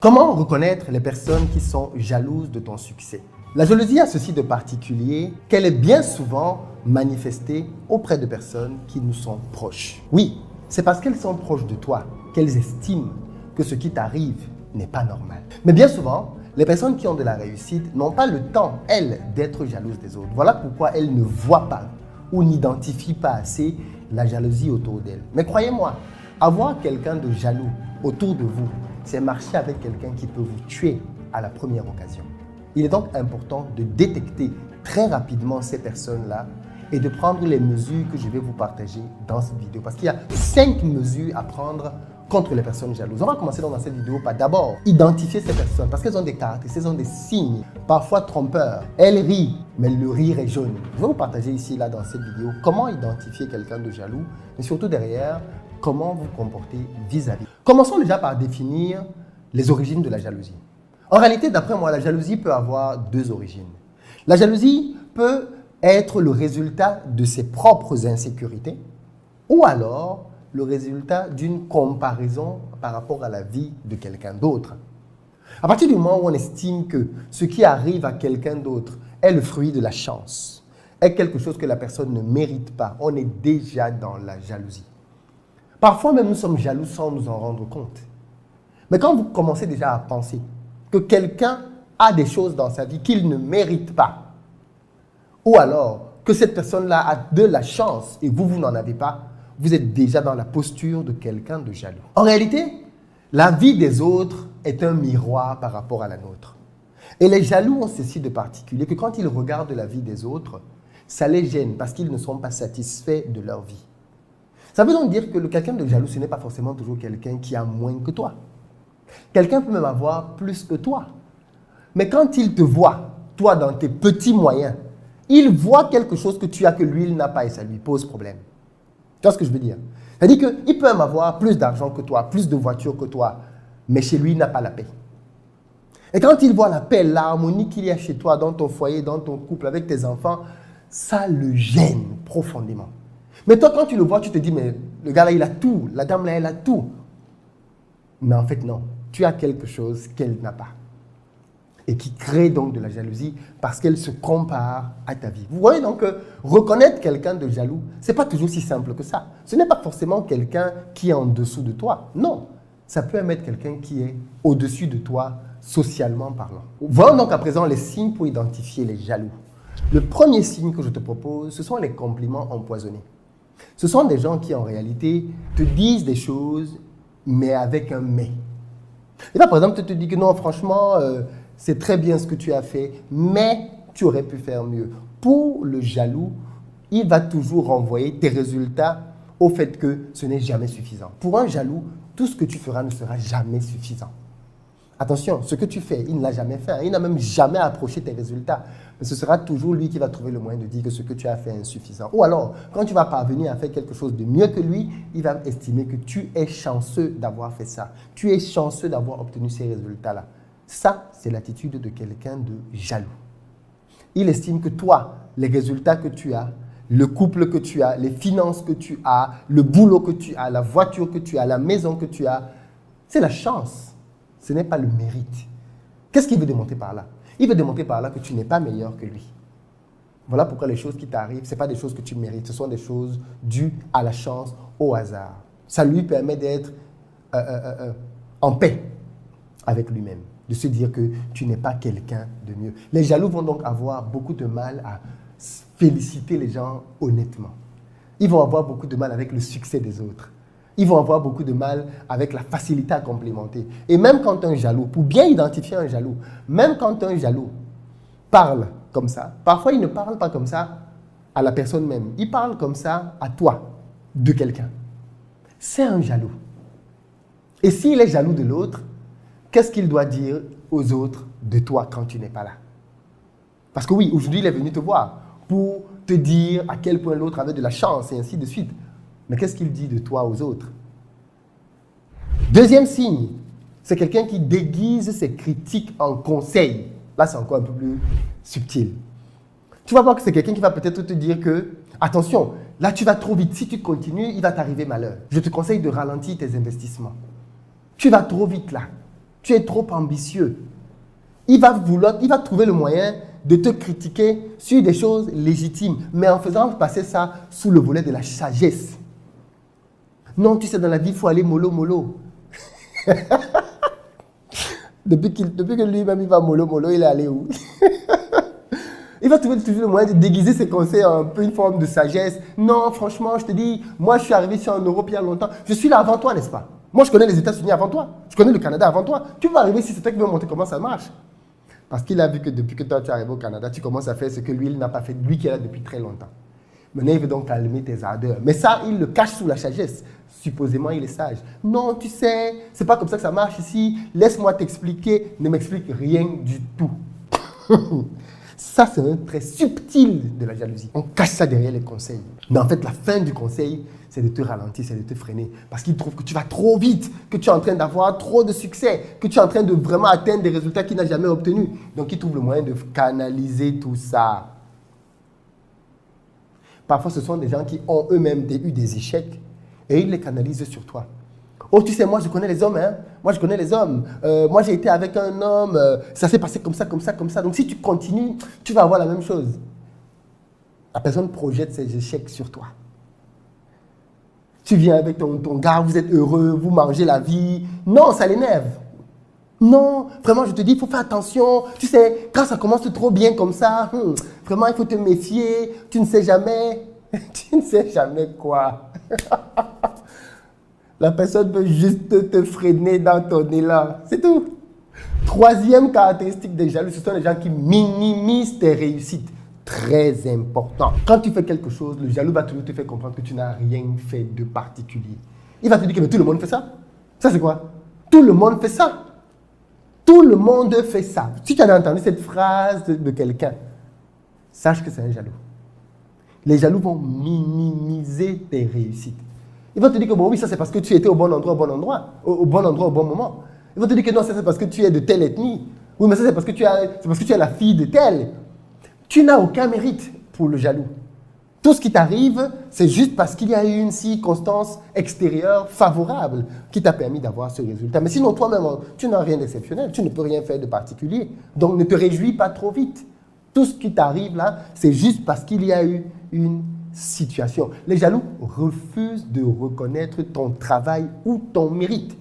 Comment reconnaître les personnes qui sont jalouses de ton succès? La jalousie a ceci de particulier qu'elle est bien souvent manifestée auprès de personnes qui nous sont proches. Oui, c'est parce qu'elles sont proches de toi qu'elles estiment que ce qui t'arrive n'est pas normal. Mais bien souvent, les personnes qui ont de la réussite n'ont pas le temps, elles, d'être jalouses des autres. Voilà pourquoi elles ne voient pas ou n'identifient pas assez la jalousie autour d'elles. Mais croyez-moi, avoir quelqu'un de jaloux autour de vous, c'est marcher avec quelqu'un qui peut vous tuer à la première occasion. Il est donc important de détecter très rapidement ces personnes-là et de prendre les mesures que je vais vous partager dans cette vidéo. Parce qu'il y a 5 mesures à prendre contre les personnes jalouses. On va commencer dans cette vidéo par d'abord identifier ces personnes parce qu'elles ont des caractéristiques, elles ont des signes, parfois trompeurs. Elles rient, mais le rire est jaune. Je vais vous partager ici, là, dans cette vidéo, comment identifier quelqu'un de jaloux, mais surtout derrière, comment vous comporter vis-à-vis. Commençons déjà par définir les origines de la jalousie. En réalité, d'après moi, la jalousie peut avoir 2 origines. La jalousie peut être le résultat de ses propres insécurités ou alors le résultat d'une comparaison par rapport à la vie de quelqu'un d'autre. À partir du moment où on estime que ce qui arrive à quelqu'un d'autre est le fruit de la chance, est quelque chose que la personne ne mérite pas, on est déjà dans la jalousie. Parfois même nous sommes jaloux sans nous en rendre compte. Mais quand vous commencez déjà à penser que quelqu'un a des choses dans sa vie qu'il ne mérite pas, ou alors que cette personne-là a de la chance et vous n'en avez pas, vous êtes déjà dans la posture de quelqu'un de jaloux. En réalité, la vie des autres est un miroir par rapport à la nôtre. Et les jaloux ont ceci de particulier que quand ils regardent la vie des autres, ça les gêne parce qu'ils ne sont pas satisfaits de leur vie. Ça veut donc dire que quelqu'un de jaloux, ce n'est pas forcément toujours quelqu'un qui a moins que toi. Quelqu'un peut même avoir plus que toi. Mais quand il te voit, toi, dans tes petits moyens, il voit quelque chose que tu as que lui, il n'a pas et ça lui pose problème. Tu vois ce que je veux dire? C'est-à-dire qu'il peut même avoir plus d'argent que toi, plus de voitures que toi, mais chez lui, il n'a pas la paix. Et quand il voit la paix, l'harmonie qu'il y a chez toi, dans ton foyer, dans ton couple, avec tes enfants, ça le gêne profondément. Mais toi, quand tu le vois, tu te dis, mais le gars là, il a tout, la dame là, elle a tout. Mais en fait, non. Tu as quelque chose qu'elle n'a pas. Et qui crée donc de la jalousie parce qu'elle se compare à ta vie. Vous voyez donc que reconnaître quelqu'un de jaloux, ce n'est pas toujours si simple que ça. Ce n'est pas forcément quelqu'un qui est en dessous de toi. Non. Ça peut même être quelqu'un qui est au-dessus de toi, socialement parlant. Voyons donc à présent les signes pour identifier les jaloux. Le premier signe que je te propose, ce sont les compliments empoisonnés. Ce sont des gens qui, en réalité, te disent des choses, mais avec un « mais ». Et là, par exemple, tu te dis que non, franchement, c'est très bien ce que tu as fait, mais tu aurais pu faire mieux. Pour le jaloux, il va toujours renvoyer tes résultats au fait que ce n'est jamais suffisant. Pour un jaloux, tout ce que tu feras ne sera jamais suffisant. Attention, ce que tu fais, il ne l'a jamais fait. Il n'a même jamais approché tes résultats. Mais ce sera toujours lui qui va trouver le moyen de dire que ce que tu as fait est insuffisant. Ou alors, quand tu vas parvenir à faire quelque chose de mieux que lui, il va estimer que tu es chanceux d'avoir fait ça. Tu es chanceux d'avoir obtenu ces résultats-là. Ça, c'est l'attitude de quelqu'un de jaloux. Il estime que toi, les résultats que tu as, le couple que tu as, les finances que tu as, le boulot que tu as, la voiture que tu as, la maison que tu as, c'est la chance. Ce n'est pas le mérite. Qu'est-ce qu'il veut démontrer par là? Il veut démontrer par là que tu n'es pas meilleur que lui. Voilà pourquoi les choses qui t'arrivent, ce n'est pas des choses que tu mérites. Ce sont des choses dues à la chance, au hasard. Ça lui permet d'être en paix avec lui-même. De se dire que tu n'es pas quelqu'un de mieux. Les jaloux vont donc avoir beaucoup de mal à féliciter les gens honnêtement. Ils vont avoir beaucoup de mal avec le succès des autres. Ils vont avoir beaucoup de mal avec la facilité à complémenter. Et même quand un jaloux, pour bien identifier un jaloux, même quand un jaloux parle comme ça, parfois il ne parle pas comme ça à la personne même. Il parle comme ça à toi, de quelqu'un. C'est un jaloux. Et s'il est jaloux de l'autre, qu'est-ce qu'il doit dire aux autres de toi quand tu n'es pas là? Parce que oui, aujourd'hui il est venu te voir pour te dire à quel point l'autre avait de la chance et ainsi de suite. Mais qu'est-ce qu'il dit de toi aux autres? Deuxième signe, c'est quelqu'un qui déguise ses critiques en conseils. Là, c'est encore un peu plus subtil. Tu vas voir que c'est quelqu'un qui va peut-être te dire que, attention, là tu vas trop vite, si tu continues, il va t'arriver malheur. Je te conseille de ralentir tes investissements. Tu vas trop vite là. Tu es trop ambitieux. Il va trouver le moyen de te critiquer sur des choses légitimes, mais en faisant passer ça sous le volet de la sagesse. Non, tu sais, dans la vie, il faut aller mollo, mollo. depuis que lui-même, il va mollo, mollo, il est allé où? Il va trouver toujours le moyen de déguiser ses conseils en un peu une forme de sagesse. Non, franchement, je te dis, moi, je suis arrivé ici en Europe il y a longtemps. Je suis là avant toi, n'est-ce pas? Moi, je connais les États-Unis avant toi. Je connais le Canada avant toi. Tu vas arriver ici, c'est toi qui vas montrer comment ça marche. Parce qu'il a vu que depuis que toi, tu es arrivé au Canada, tu commences à faire ce que lui, il n'a pas fait. Lui qui est là depuis très longtemps. Maintenant, il veut donc calmer tes ardeurs. Mais ça, il le cache sous la sagesse. Supposément, il est sage. Non, tu sais, c'est pas comme ça que ça marche ici. Laisse-moi t'expliquer. Ne m'explique rien du tout. Ça, c'est un trait subtil de la jalousie. On cache ça derrière les conseils. Mais en fait, la fin du conseil, c'est de te ralentir, c'est de te freiner. Parce qu'il trouve que tu vas trop vite, que tu es en train d'avoir trop de succès, que tu es en train de vraiment atteindre des résultats qu'il n'a jamais obtenus. Donc, il trouve le moyen de canaliser tout ça. Parfois, ce sont des gens qui ont eux-mêmes eu des échecs et ils les canalisent sur toi. Oh, tu sais, moi, je connais les hommes, hein. Moi, je connais les hommes. Moi, j'ai été avec un homme. Ça s'est passé comme ça, comme ça, comme ça. Donc, si tu continues, tu vas avoir la même chose. La personne projette ses échecs sur toi. Tu viens avec ton gars, vous êtes heureux, vous mangez la vie. Non, ça l'énerve. Non, vraiment, je te dis, il faut faire attention. Tu sais, quand ça commence trop bien comme ça, vraiment, il faut te méfier. Tu ne sais jamais. Tu ne sais jamais quoi. La personne peut juste te freiner dans ton élan. C'est tout. Troisième caractéristique des jaloux, ce sont les gens qui minimisent tes réussites. Très important. Quand tu fais quelque chose, le jaloux va toujours te faire comprendre que tu n'as rien fait de particulier. Il va te dire que mais tout le monde fait ça. Ça, c'est quoi? Tout le monde fait ça. Tout le monde fait ça. Si tu as entendu cette phrase de quelqu'un, sache que c'est un jaloux. Les jaloux vont minimiser tes réussites. Ils vont te dire que bon, oui, ça c'est parce que tu étais au bon endroit, au bon endroit, au bon moment. Ils vont te dire que non, ça c'est parce que tu es de telle ethnie. Oui, mais ça c'est parce que tu es la fille de telle. Tu n'as aucun mérite pour le jaloux. Tout ce qui t'arrive, c'est juste parce qu'il y a eu une circonstance extérieure favorable qui t'a permis d'avoir ce résultat. Mais sinon, toi-même, tu n'as rien d'exceptionnel. Tu ne peux rien faire de particulier. Donc, ne te réjouis pas trop vite. Tout ce qui t'arrive là, c'est juste parce qu'il y a eu une situation. Les jaloux refusent de reconnaître ton travail ou ton mérite.